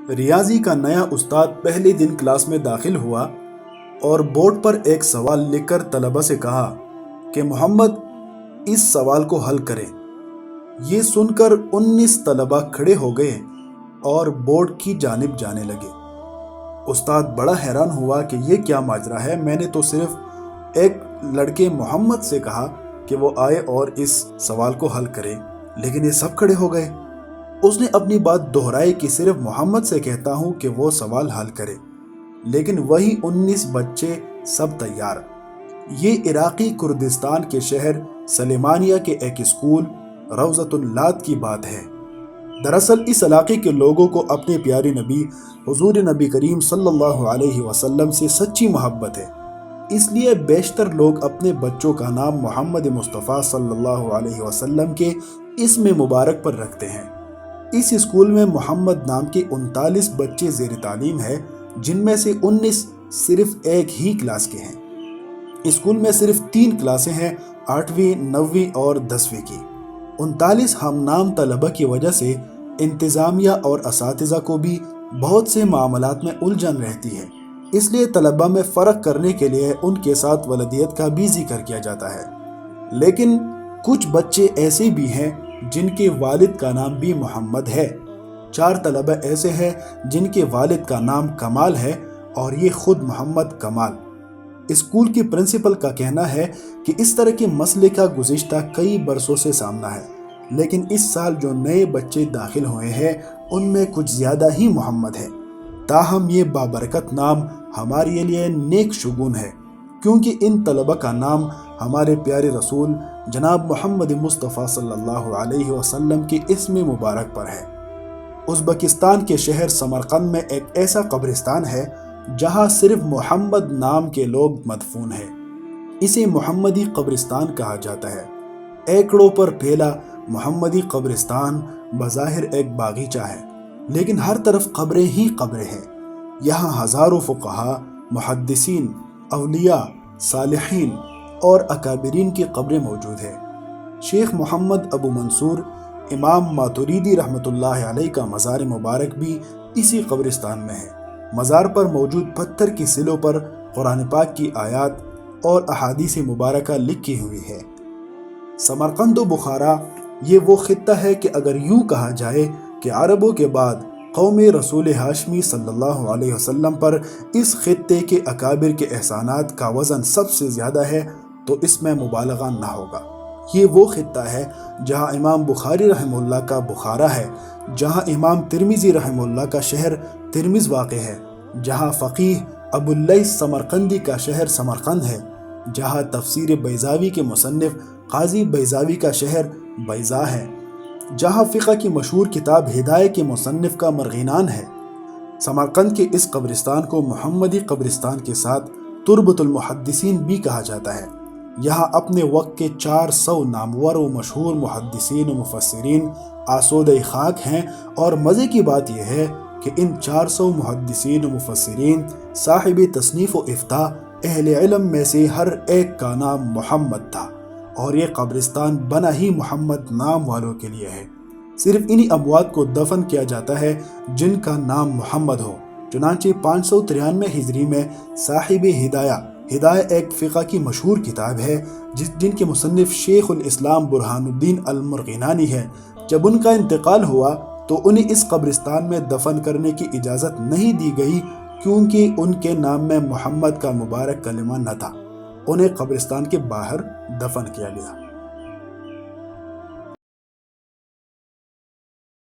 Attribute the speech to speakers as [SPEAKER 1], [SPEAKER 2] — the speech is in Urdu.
[SPEAKER 1] ریاضی کا نیا استاد پہلے دن کلاس میں داخل ہوا اور بورڈ پر ایک سوال لکھ کر طلبہ سے کہا کہ محمد اس سوال کو حل کریں۔ یہ سن کر 19 طلبہ کھڑے ہو گئے اور بورڈ کی جانب جانے لگے۔ استاد بڑا حیران ہوا کہ یہ کیا ماجرا ہے، میں نے تو صرف ایک لڑکے محمد سے کہا کہ وہ آئے اور اس سوال کو حل کرے، لیکن یہ سب کھڑے ہو گئے۔ اس نے اپنی بات دہرائی کہ صرف محمد سے کہتا ہوں کہ وہ سوال حل کرے، لیکن وہی 19 بچے سب تیار۔ یہ عراقی کردستان کے شہر سلیمانیہ کے ایک اسکول روضۃ اللات کی بات ہے۔ دراصل اس علاقے کے لوگوں کو اپنے پیارے نبی حضور نبی کریم صلی اللہ علیہ وسلم سے سچی محبت ہے، اس لیے بیشتر لوگ اپنے بچوں کا نام محمد مصطفیٰ صلی اللہ علیہ وسلم کے اسم مبارک پر رکھتے ہیں۔ اس اسکول میں محمد نام کے 39 بچے زیر تعلیم ہیں، جن میں سے 19 صرف ایک ہی کلاس کے ہیں۔ اسکول میں صرف 3 کلاسیں ہیں، 8ویں، 9ویں اور 10ویں کی۔ 39 ہم نام طلبہ کی وجہ سے انتظامیہ اور اساتذہ کو بھی بہت سے معاملات میں الجھن رہتی ہے، اس لیے طلبہ میں فرق کرنے کے لیے ان کے ساتھ ولدیت کا بھی ذکر کیا جاتا ہے۔ لیکن کچھ بچے ایسے بھی ہیں جن کے والد کا نام بھی محمد ہے۔ 4 طلبہ ایسے ہیں جن کے والد کا نام کمال ہے اور یہ خود محمد کمال۔ اسکول کی پرنسپل کا کہنا ہے کہ اس طرح کے مسئلے کا گزشتہ کئی برسوں سے سامنا ہے، لیکن اس سال جو نئے بچے داخل ہوئے ہیں ان میں کچھ زیادہ ہی محمد ہے۔ تاہم یہ بابرکت نام ہمارے لیے نیک شگون ہے، کیونکہ ان طلبہ کا نام ہمارے پیارے رسول جناب محمد مصطفیٰ صلی اللہ علیہ وسلم کے اسم مبارک پر ہے۔ ازبکستان کے شہر سمرقند میں ایک ایسا قبرستان ہے جہاں صرف محمد نام کے لوگ مدفون ہیں۔ اسے محمدی قبرستان کہا جاتا ہے۔ ایکڑوں پر پھیلا محمدی قبرستان بظاہر ایک باغیچہ ہے، لیکن ہر طرف قبریں ہی قبریں ہیں۔ یہاں ہزاروں فقہا، محدثین، اولیاء، صالحین اور اکابرین کی قبریں موجود ہیں۔ شیخ محمد ابو منصور امام ماتریدی رحمۃ اللہ علیہ کا مزار مبارک بھی اسی قبرستان میں ہے۔ مزار پر موجود پتھر کی سلوں پر قرآن پاک کی آیات اور احادیث مبارکہ لکھی ہوئی ہے۔ سمرقند و بخارا یہ وہ خطہ ہے کہ اگر یوں کہا جائے کہ عربوں کے بعد قوم رسول ہاشمی صلی اللہ علیہ وسلم پر اس خطے کے اکابر کے احسانات کا وزن سب سے زیادہ ہے تو اس میں مبالغہ نہ ہوگا۔ یہ وہ خطہ ہے جہاں امام بخاری رحمہ اللہ کا بخارا ہے، جہاں امام ترمذی رحمہ اللہ کا شہر ترمذ واقع ہے، جہاں فقیہ ابو اللیث سمرقندی کا شہر سمرقند ہے، جہاں تفسیر بیضاوی کے مصنف قاضی بیضاوی کا شہر بیضا ہے، جہاں فقہ کی مشہور کتاب ہدایہ کے مصنف کا مرغینان ہے۔ سمرقند کے اس قبرستان کو محمدی قبرستان کے ساتھ تربۃ المحدثین بھی کہا جاتا ہے۔ یہاں اپنے وقت کے 400 نامور و مشہور محدثین و مفسرین آسودہ خاک ہیں، اور مزے کی بات یہ ہے کہ ان 400 محدثین و مفسرین صاحب تصنیف و افتاء اہل علم میں سے ہر ایک کا نام محمد تھا، اور یہ قبرستان بنا ہی محمد نام والوں کے لیے ہے۔ صرف انہی اموات کو دفن کیا جاتا ہے جن کا نام محمد ہو۔ چنانچہ 593 ہجری میں صاحب ہدایہ ایک فقہ کی مشہور کتاب ہے جن کے مصنف شیخ الاسلام برہان الدین المرغینانی ہے۔ جب ان کا انتقال ہوا تو انہیں اس قبرستان میں دفن کرنے کی اجازت نہیں دی گئی، کیونکہ ان کے نام میں محمد کا مبارک کلمہ نہ تھا۔ انہیں قبرستان کے باہر دفن کیا گیا۔